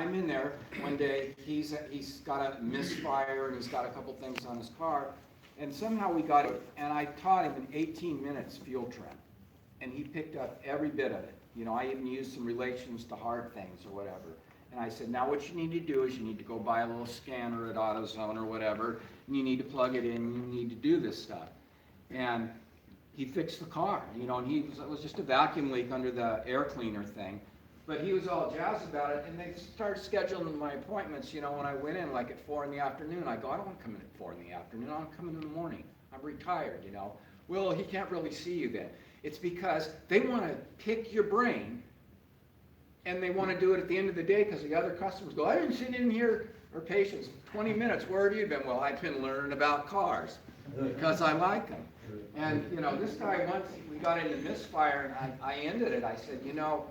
I'm in there one day, he's got a misfire and he's got a couple things on his car, and somehow we got it, and I taught him in 18 minutes field trip, and he picked up every bit of it. You know, I even used some relations to hard things or whatever. And I said, now what you need to do is you need to go buy a little scanner at AutoZone or whatever, and you need to plug it in, and you need to do this stuff. And he fixed the car, you know, and it was just a vacuum leak under the air cleaner thing. But he was all jazzed about it, and they started scheduling my appointments, you know, when I went in, like at 4 in the afternoon. I go, I don't want to come in at 4 in the afternoon, I'm coming in the morning. I'm retired, you know. Well, he can't really see you then. It's because they want to pick your brain, and they want to do it at the end of the day because the other customers go, I didn't sit in here, or patients, 20 minutes, where have you been? Well, I've been learning about cars because I like them. And, you know, this guy, once we got into misfire, and I ended it, I said, you know,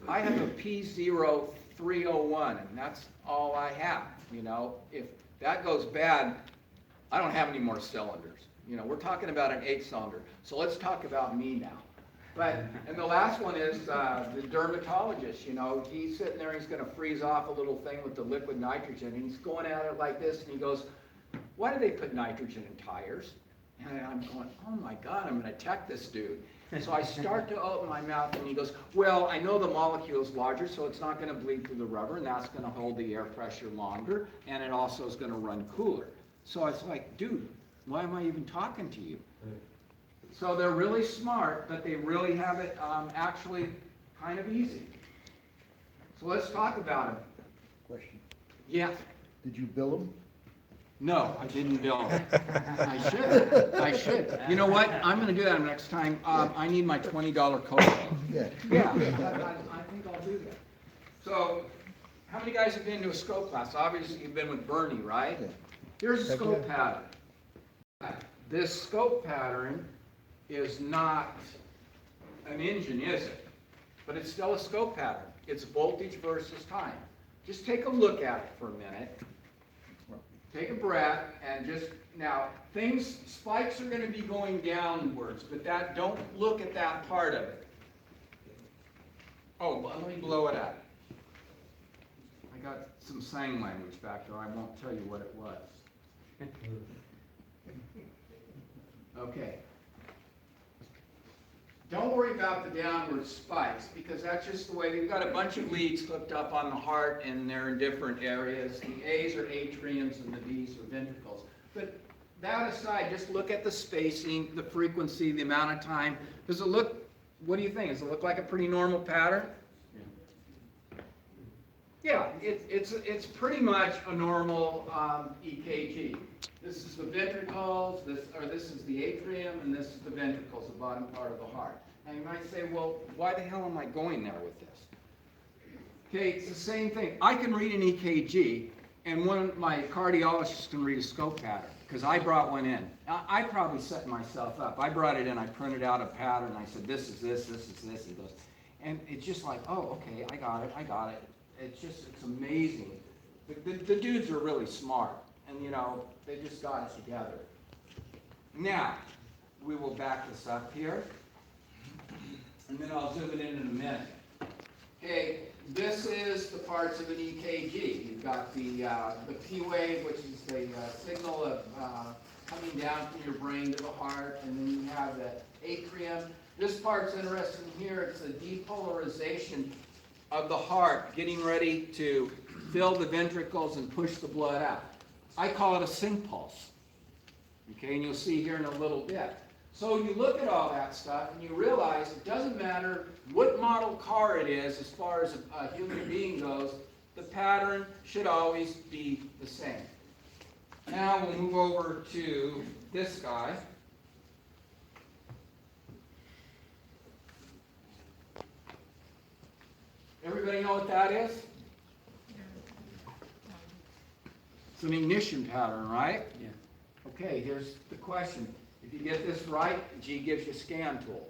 I have a P0301, and that's all I have, you know. If that goes bad, I don't have any more cylinders. You know, we're talking about an 8-cylinder, so let's talk about me now. But, and the last one is the dermatologist, you know, he's sitting there, he's going to freeze off a little thing with the liquid nitrogen, and he's going at it like this, and he goes, why do they put nitrogen in tires? And I'm going, oh my God, I'm going to attack this dude. So I start to open my mouth, and he goes, well, I know the molecule is larger, so it's not going to bleed through the rubber, and that's going to hold the air pressure longer, and it also is going to run cooler. So it's like, dude, why am I even talking to you? So they're really smart, but they really have it actually kind of easy. So let's talk about them. Question. Yeah. Did you bill them? No, I didn't bill them. I should. I should. You know what? I'm going to do that next time. I need my $20 copay. Yeah. Yeah, I think I'll do that. So, how many guys have been to a scope class? Obviously, you've been with Bernie, right? Yeah. Here's a scope pattern. This scope pattern is not an engine, is it? But it's still a scope pattern. It's voltage versus time. Just take a look at it for a minute. Take a breath and just, now, spikes are going to be going downwards, but don't look at that part of it. Oh, let me blow it out. I got some sign language back there. I won't tell you what it was. Okay. Don't worry about the downward spikes, because that's just the way they've got a bunch of leads hooked up on the heart, and they're in different areas. The A's are atriums and the B's are ventricles. But that aside, just look at the spacing, the frequency, the amount of time. Does it look, what do you think? Does it look like a pretty normal pattern? Yeah, it's pretty much a normal EKG. This is the ventricles, this is the atrium, and this is the ventricles, the bottom part of the heart. Now you might say, well, why the hell am I going there with this? Okay, it's the same thing. I can read an EKG, and my cardiologist can read a scope pattern, because I brought one in. I probably set myself up. I brought it in, I printed out a pattern, I said, this is this, this is this, he goes, and it's just like, oh, okay, I got it. It's amazing. The dudes are really smart, and you know, they just got it together. Now, we will back this up here, and then I'll zoom it in a minute. Okay, this is the parts of an EKG. You've got the P wave, which is the signal of coming down from your brain to the heart, and then you have the atrium. This part's interesting here. It's the depolarization of the heart getting ready to fill the ventricles and push the blood out. I call it a sync pulse. Okay, and you'll see here in a little bit. So you look at all that stuff and you realize it doesn't matter what model car it is as far as a human being goes, the pattern should always be the same. Now we'll move over to this guy. Everybody know what that is? It's an ignition pattern, right? Yeah. Okay, here's the question. If you get this right, G gives you a scan tool.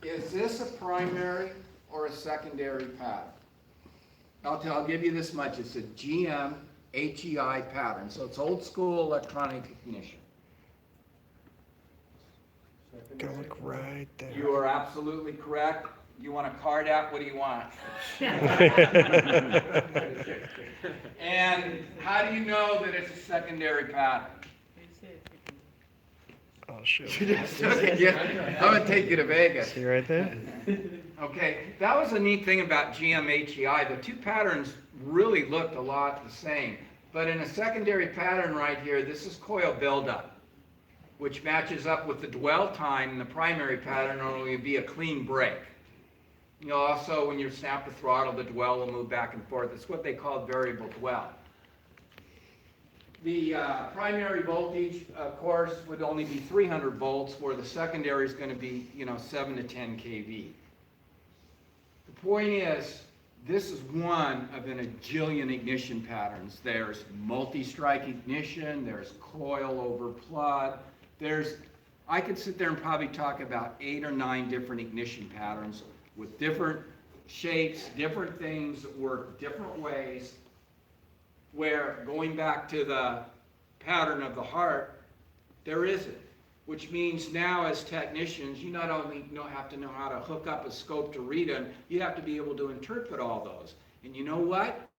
Is this a primary or a secondary pattern? I'll give you this much. It's a GM HEI pattern. So it's old school electronic ignition. Gonna look right there. You are absolutely correct. You want a card out? What do you want? And how do you know that it's a secondary pattern? Oh, shoot. I'm gonna take you to Vegas. See right there? Okay, that was a neat thing about GMHEI. The two patterns really looked a lot the same. But in a secondary pattern right here, this is coil buildup, which matches up with the dwell time in the primary pattern, or it will be a clean break. You know, also when you snap the throttle, the dwell will move back and forth. It's what they call variable dwell. The primary voltage, of course, would only be 300 volts, where the secondary is going to be, 7 to 10 kV. The point is, this is one of an agillion ignition patterns. There's multi-strike ignition, there's coil over plug, I could sit there and probably talk about 8 or 9 different ignition patterns with different shapes, different things that work different ways, where going back to the pattern of the heart, there isn't. Which means now as technicians, you not only have to know how to hook up a scope to read them, you have to be able to interpret all those. And you know what?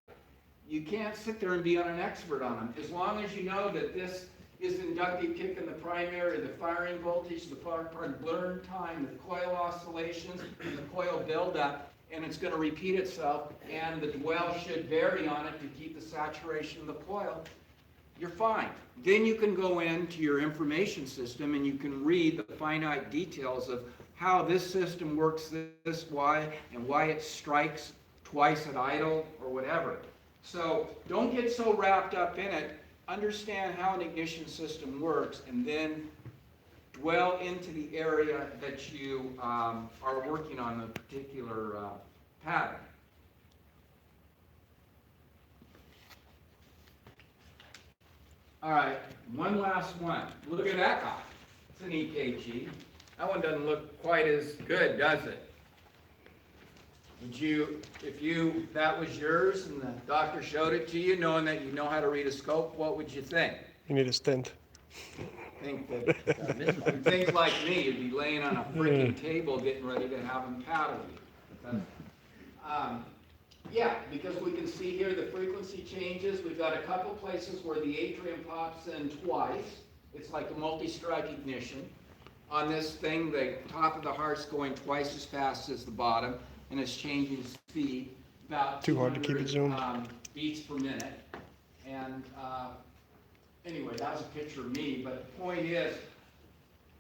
You can't sit there and be an expert on them. As long as you know that this is inductive kick in the primary, the firing voltage, the burn time, the coil oscillations, and the coil buildup, and it's going to repeat itself, and the dwell should vary on it to keep the saturation of the coil, you're fine. Then you can go into your information system and you can read the finite details of how this system works this way and why it strikes twice at idle or whatever. So don't get so wrapped up in it. Understand how an ignition system works, and then dwell into the area that you are working on, the particular pattern. All right, one last one. Look at that guy. It's an EKG. That one doesn't look quite as good, does it? If that was yours and the doctor showed it to you, knowing that you know how to read a scope, what would you think? You need a stent. Think that things like me, you'd be laying on a freaking table getting ready to have them paddle you. Yeah, because we can see here the frequency changes. We've got a couple places where the atrium pops in twice. It's like a multi-strike ignition. On this thing, the top of the heart's going twice as fast as the bottom, and it's changing speed about Too hard to keep it zoomed. beats per minute. And anyway, that was a picture of me, but the point is,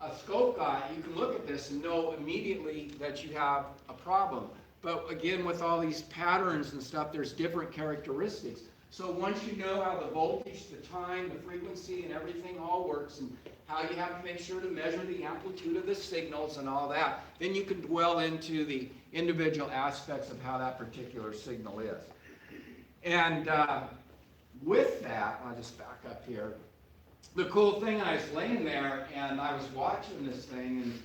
a scope guy, you can look at this and know immediately that you have a problem. But again, with all these patterns and stuff, there's different characteristics. So once you know how the voltage, the time, the frequency, and everything all works, and how you have to make sure to measure the amplitude of the signals and all that, then you can dwell into the individual aspects of how that particular signal is. And with that, I'll just back up here. The cool thing, I was laying there and I was watching this thing, and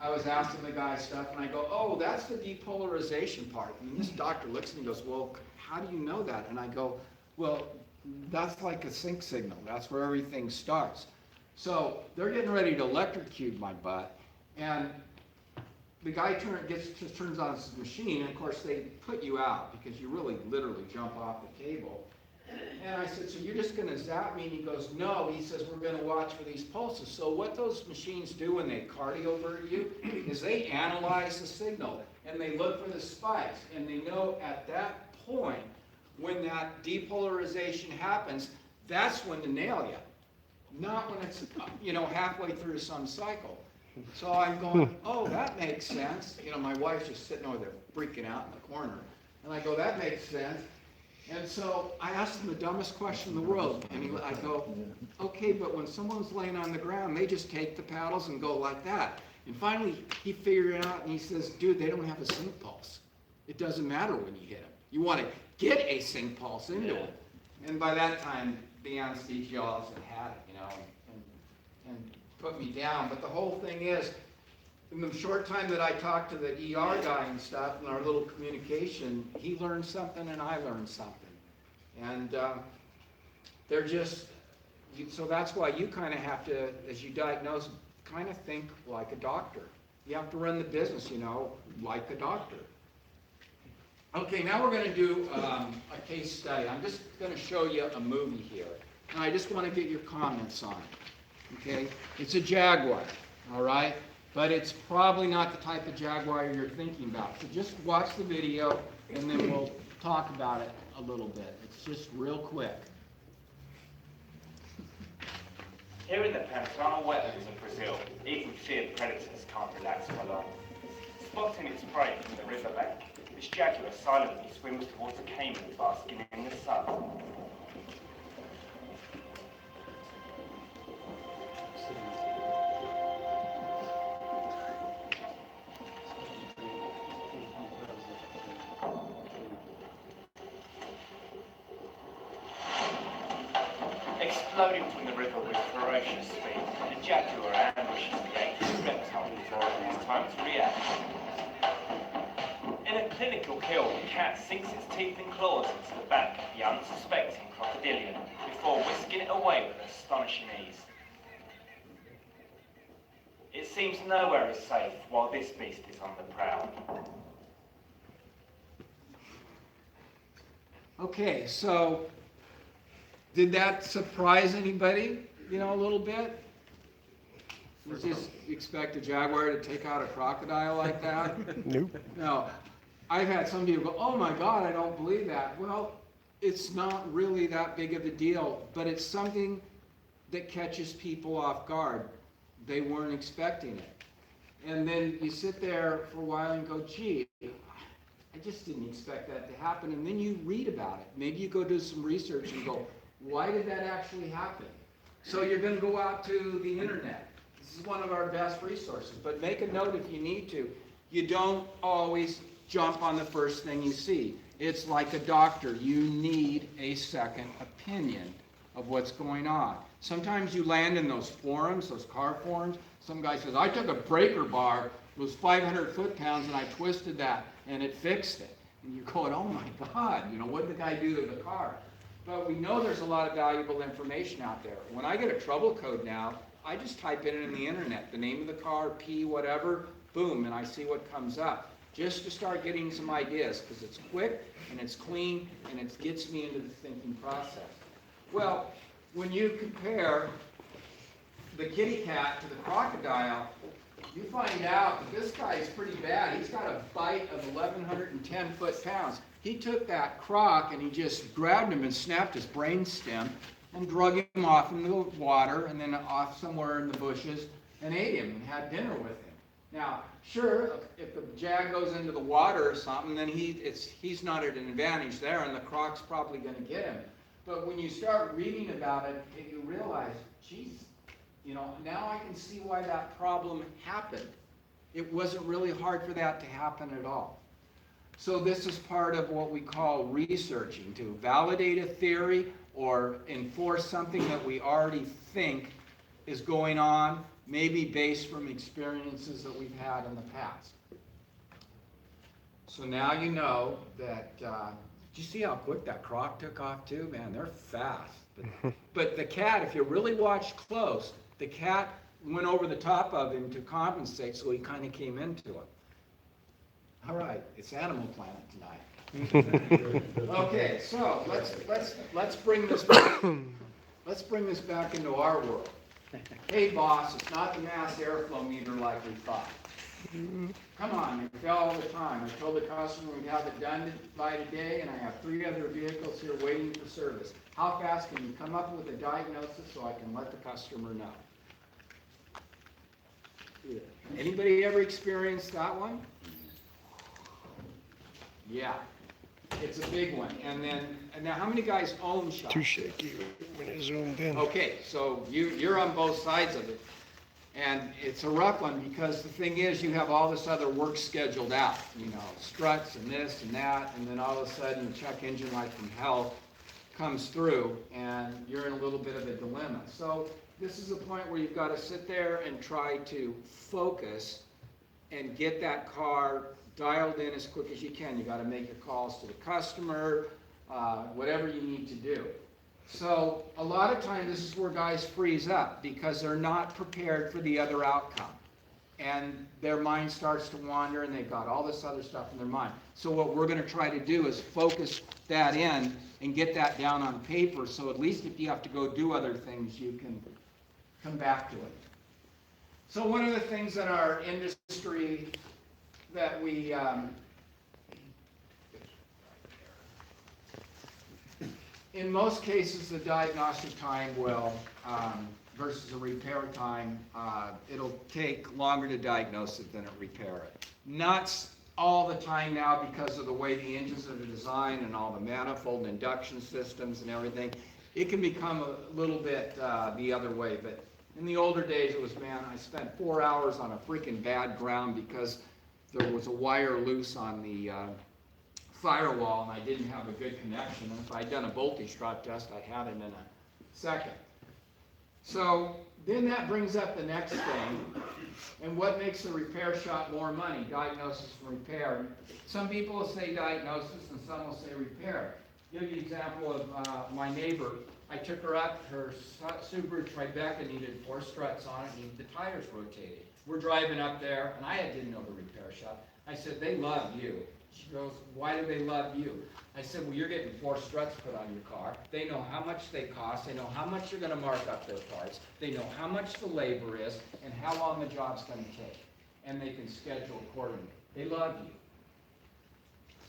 I was asking the guy stuff, and I go, oh, that's the depolarization part. And this doctor looks at me and goes, well, how do you know that? And I go, well, that's like a sync signal. That's where everything starts. So they're getting ready to electrocute my butt, and the guy just turns on his machine, and of course they put you out because you really literally jump off the table. And I said, so you're just going to zap me? And he goes, no. He says, we're going to watch for these pulses. So what those machines do when they cardiovert you is they analyze the signal, and they look for the spikes. And they know at that point, when that depolarization happens, that's when to nail you. Not when it's, halfway through some cycle. So I'm going, oh, that makes sense. My wife's just sitting over there freaking out in the corner. And I go, that makes sense. And so I asked him the dumbest question in the world. And I go, okay, but when someone's laying on the ground, they just take the paddles and go like that. And finally, he figured it out, and he says, dude, they don't have a sync pulse. It doesn't matter when you hit them. You want to get a sync pulse into it. And by that time, the anesthesiologist had it, and put me down. But the whole thing is, in the short time that I talked to the ER guy and stuff, and our little communication, he learned something and I learned something. And they're just, so that's why you kind of have to, as you diagnose, kind of think like a doctor. You have to run the business, like a doctor. Okay, now we're going to do a case study. I'm just going to show you a movie here. And I just want to get your comments on it. Okay? It's a Jaguar, all right? But it's probably not the type of Jaguar you're thinking about. So just watch the video, and then we'll talk about it a little bit. It's just real quick. Here in the Pantanal wetlands of Brazil, even feared predators can't relax for long. Spotting its prey from the riverbank, this jaguar silently swims towards a caiman basking in the sun. Exploding from the river with ferocious speed, the jaguar ambushes the ancient reptile before it has time to react. In a clinical kill, the cat sinks its teeth and claws into the back of the unsuspecting crocodilian before whisking it away with astonishing ease. It seems nowhere is safe while this beast is on the prowl. Okay, so did that surprise anybody, a little bit? You just expect a jaguar to take out a crocodile like that? Nope. No. I've had some people go, oh my God, I don't believe that. Well, it's not really that big of a deal, but it's something that catches people off guard. They weren't expecting it. And then you sit there for a while and go, gee, I just didn't expect that to happen. And then you read about it. Maybe you go do some research and go, why did that actually happen? So you're going to go out to the internet. This is one of our best resources. But make a note if you need to. You don't always jump on the first thing you see. It's like a doctor. You need a second opinion of what's going on. Sometimes you land in those forums, those car forums. Some guy says, I took a breaker bar, it was 500 foot-pounds, and I twisted that, and it fixed it. And you're going, oh my God, what did the guy do to the car? But we know there's a lot of valuable information out there. When I get a trouble code now, I just type it in the internet, the name of the car, P, whatever, boom, and I see what comes up. Just to start getting some ideas, because it's quick, and it's clean, and it gets me into the thinking process. Well, when you compare the kitty cat to the crocodile, you find out that this guy is pretty bad. He's got a bite of 1,110 foot-pounds. He took that croc and he just grabbed him and snapped his brain stem and drug him off into the water and then off somewhere in the bushes and ate him and had dinner with him. Now, sure, if the jag goes into the water or something, then he's not at an advantage there, and the croc's probably going to get him. But when you start reading about it, you realize, geez, now I can see why that problem happened. It wasn't really hard for that to happen at all. So this is part of what we call researching, to validate a theory or enforce something that we already think is going on, maybe based from experiences that we've had in the past. So now you know that, did you see how quick that croc took off too? Man, they're fast. But the cat, if you really watch close, the cat went over the top of him to compensate, so he kind of came into it. All right, it's Animal Planet tonight. Okay, so let's bring this back. Let's bring this back into our world. Hey boss, it's not the mass airflow meter like we thought. Come on, we fail all the time. I told the customer we'd have it done by today, and I have 3 other vehicles here waiting for service. How fast can you come up with a diagnosis so I can let the customer know? Anybody ever experienced that one? Yeah, it's a big one. And now how many guys own shops? Too shaky when it zoomed in. Okay, so you're on both sides of it. And it's a rough one because the thing is you have all this other work scheduled out, struts and this and that, and then all of a sudden a check engine light from hell comes through and you're in a little bit of a dilemma. So this is a point where you've got to sit there and try to focus and get that car dialed in as quick as you can. You got to make your calls to the customer, whatever you need to do. So a lot of times this is where guys freeze up because they're not prepared for the other outcome. And their mind starts to wander and they've got all this other stuff in their mind. So what we're going to try to do is focus that in and get that down on paper, so at least if you have to go do other things, you can come back to it. So one of the things in our industry that we in most cases, the diagnostic time will, versus a repair time, it'll take longer to diagnose it than to repair it. Not all the time now because of the way the engines are designed and all the manifold induction systems and everything. It can become a little bit the other way, but in the older days it was, man, I spent 4 hours on a freaking bad ground because there was a wire loose on the firewall and I didn't have a good connection. And if I'd done a voltage drop test, I'd have it in a second. So then that brings up the next thing, and what makes the repair shop more money? Diagnosis and repair. Some people will say diagnosis and some will say repair. Give you an example of my neighbor. I took her up, her Subaru Tribeca needed 4 struts on it, and the tires rotated. We're driving up there, and I didn't know the repair shop. I said, they love you. She goes, why do they love you? I said, well, you're getting 4 struts put on your car. They know how much they cost. They know how much you're going to mark up their parts. They know how much the labor is and how long the job's going to take. And they can schedule accordingly. They love you.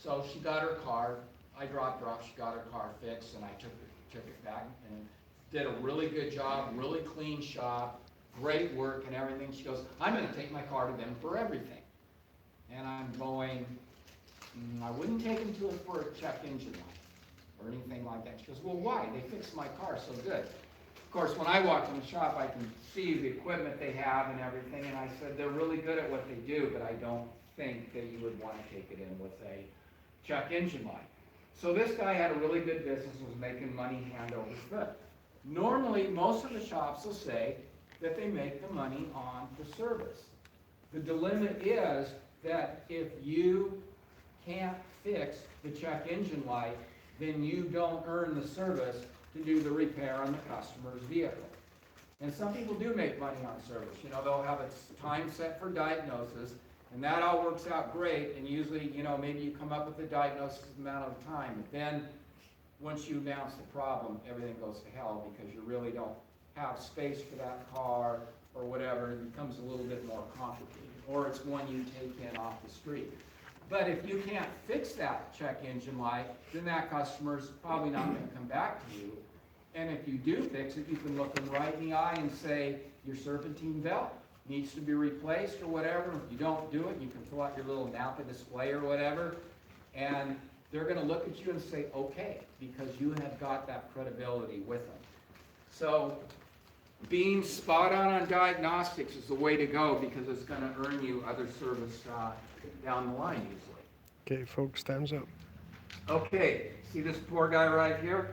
So she got her car. I dropped her off. She got her car fixed, and I took it back and did a really good job, really clean shop, great work and everything. She goes, I'm going to take my car to them for everything. And I'm going, I wouldn't take them to it for a check engine light or anything like that. She goes, well, why? They fixed my car so good. Of course, when I walked in the shop, I can see the equipment they have and everything, and I said, they're really good at what they do, but I don't think that you would want to take it in with a check engine light. So this guy had a really good business, was making money hand over foot. Normally, most of the shops will say that they make the money on the service. The dilemma is that if you can't fix the check engine light, then you don't earn the service to do the repair on the customer's vehicle. And some people do make money on service. You know, they'll have a time set for diagnosis, and that all works out great, and usually, you know, maybe you come up with the diagnosis amount of time, but then once you announce the problem, everything goes to hell because you really don't have space for that car or whatever. It becomes a little bit more complicated, or it's one you take in off the street. But if you can't fix that check engine light, then that customer's probably not going to come back to you. And if you do fix it, you can look them right in the eye and say, your serpentine belt needs to be replaced or whatever. If you don't do it, you can pull out your little Napa display or whatever, and they're going to look at you and say, okay, because you have got that credibility with them. So being spot on diagnostics is the way to go because it's going to earn you other service down the line usually. Okay, folks, time's up. Okay, see this poor guy right here?